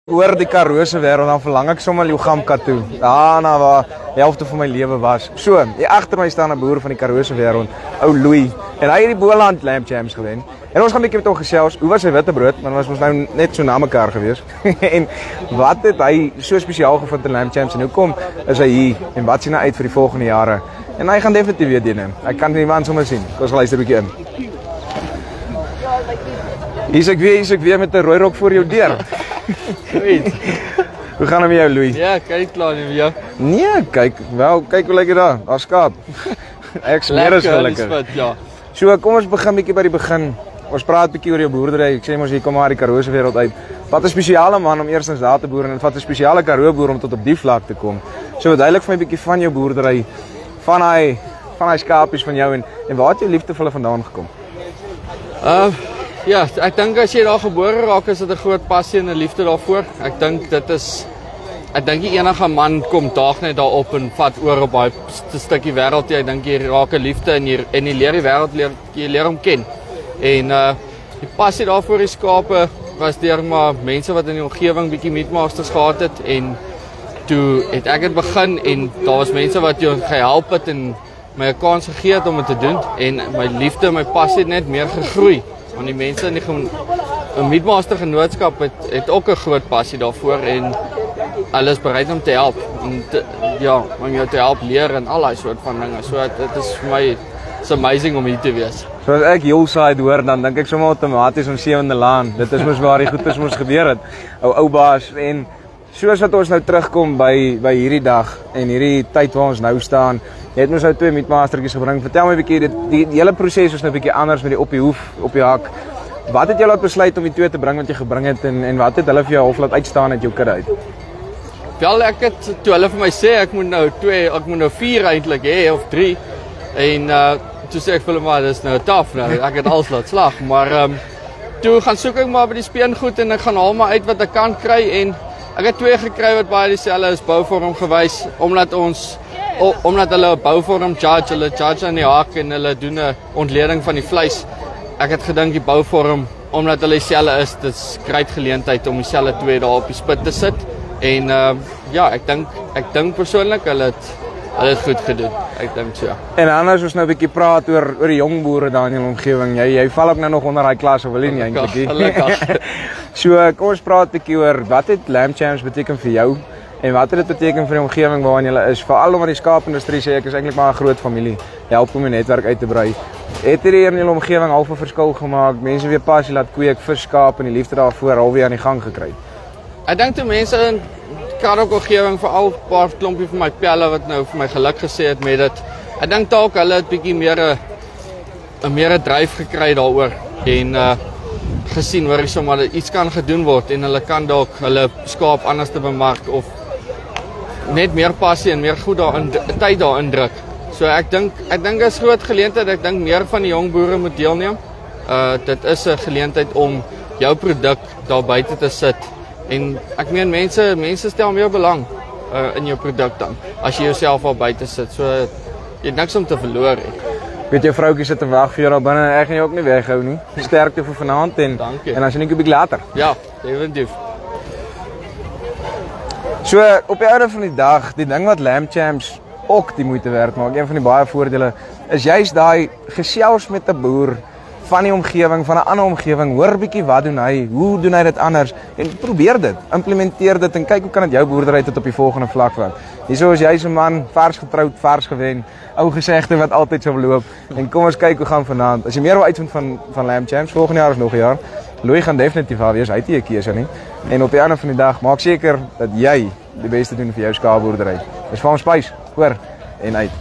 Oor die Karoose wêreld, dan verlang ek sommer Liugamka toe. Daarna waar die helfte van my lewe was. So, hier agter my staan 'n boer van die Karoose wêreld, ou Louis. En hy het die Boland Lamb Jams gewen. En ons gaan 'n bietjie met hom gesels. Hoe was sy witbrood? Want ons was nou net so na mekaar gewees. En wat het hy so spesiaal gevind in Lamb Jams en hoekom is hy hier en wat sien hy uit vir die volgende jare? En hy gaan definitief weer deelneem. Ek kan die man sommer sien. Kom ons luister 'n bietjie in. Hier is ek weer met 'n rooi rok voor jou deur. Hoe gaan het met jou, Louis? Ja, kyk klaar nie met jou. Nee, kyk hoe lyk dit daar, daar skaap. Ek smeer is gelukkig. Ja. So, kom ons begin bietjie by die begin. Ons praat bietjie oor jou boerdery. Ek sê mos jy kom maar die Karoose wêreld uit. Wat 'n spesiale man om eerstens daar te boer en wat 'n spesiale Karoo boer om tot op die vlak te kom. So, verduidelik vir my bietjie van jou boerdery, van hy skaapies van jou en waar het jou liefde vir hulle vandaan gekom? Ja, ek dink as jy daar gebore raak, is dit 'n groot passie en 'n liefde daarvoor. Ek dink enige man kom daag net daarop en vat oor op daai stukkie wêreld. Ek dink jy raak 'n liefde en jy leer die wêreld jy leer hom ken. En die passie daarvoor die skape was deur maar mense wat in die omgewing bietjie meatmasters gehad het en toe het ek dit begin en daar was mense wat jou gehelp het en my 'n kans gegee het om dit te doen en my liefde en my passie het net meer gegroei. Want die mense in die meatmaster genootskap het ook 'n groot passie daarvoor en hulle is bereid om te help en om jou te help leer en al daai soort van dinge. So dit is vir my it's amazing om hier te wees. So as ek Hillside hoor, dan dink ek sommer outomaties om Sewende Laan. Dit is mos waar die goeders mos gebeur het. Ou baas en soos wat ons nou terugkom by hierdie dag en hierdie tyd waar ons nou staan. Jy het ons nou 2 meatmastertjies gebring. Vertel my 'n bietjie, die hele proses is nou 'n bietjie anders met die op die hoef, op die hak. Wat het jy laat besluit om die 2 te bring wat jy gebring het en wat het hulle vir jou hof laat uitstaan uit jou kudde uit? Wel, ek het toe hulle vir my sê ek moet nou 4 eintlik hê of 3 en toe sê ek vir hulle maar dis nou taaf nou. Ek het alles laat slag, maar toe gaan soek ek maar by die speengoed en ek gaan haal maar uit wat ek kan kry en ek het 2 gekry wat baie dieselfde is, bouvorm gewys omdat hulle bouvorm hulle judge aan die haak en hulle doen 'n ontleding van die vleis. Ek het gedink die bouvorm omdat hulle dieselfde is, dit's great geleentheid om dieselfde 2 daar op die spit te sit. En ek dink persoonlik hulle het goed gedoen. Ek dink so. En anders ons nou 'n bietjie praat oor die jong boere daar in die omgewing. Jy val ook nou nog onder daai klas of wil jy nie eintlik? Gelukkig. So kom ons praat 'n bietjie oor wat het Lamb Jams beteken vir jou en wat het dit beteken vir die omgewing waarin jy is? Veral omdat die skaapindustrie sê ek is eintlik maar 'n groot familie. Jy help om 'n netwerk uit te brei. Het hierdie in die omgewing half 'n verskil gemaak? Mense weer passie laat kweek vir skaap en die liefde daarvoor alweer aan die gang gekry. Ek dink toe mense in Karoo-omgewing veral 'n paar klompie van my pelle wat nou vir my geluk gesê het met dit. Ek dink dalk hulle het bietjie meer 'n dryf gekry daaroor en gesien hoor hierso maar iets kan gedoen word en hulle kan dalk hulle skaap anders te bemark of net meer passie en meer goed tyd daarin druk. So ek dink is groot geleentheid. Ek dink meer van die jong boere moet deelneem. Dit is 'n geleentheid om jou produk daar buite te sit. En ek meen mense stel meer belang in jou produk dan as jy jouself al buite sit. So jy het niks om te verloor. Weet jou vroutjie sit te wag vir jou daar binne en ek gaan jou ook nie weghou nie. Sterkte vir vanaand en dan sien ek jou 'n bietjie later. Ja, definitief. So op die einde van die dag, die ding wat Lamb Jams ook die moeite werd maak, een van die baie voordele is juist daai gesels met 'n boer van die omgewing, van 'n ander omgewing, hoor bietjie wat doen hy, hoe doen hy dit anders en probeer dit, implementeer dit en kyk hoe kan dit jou boerdery tot op die volgende vlak vat. Hierso is jy so 'n man, vars getroud, vars gewen, ou gesegde wat altyd sou loop en kom ons kyk hoe gaan vanaand. As jy meer wil uitvind van Lamb Jams, volgende jaar is nog 'n jaar. Louis gaan definitief daar wees, hy het nie 'n keuse nie. En op die einde van die dag, maak seker dat jy die beste doen vir jou skaapboerdery. Dis vir ons spys, hoor en uit.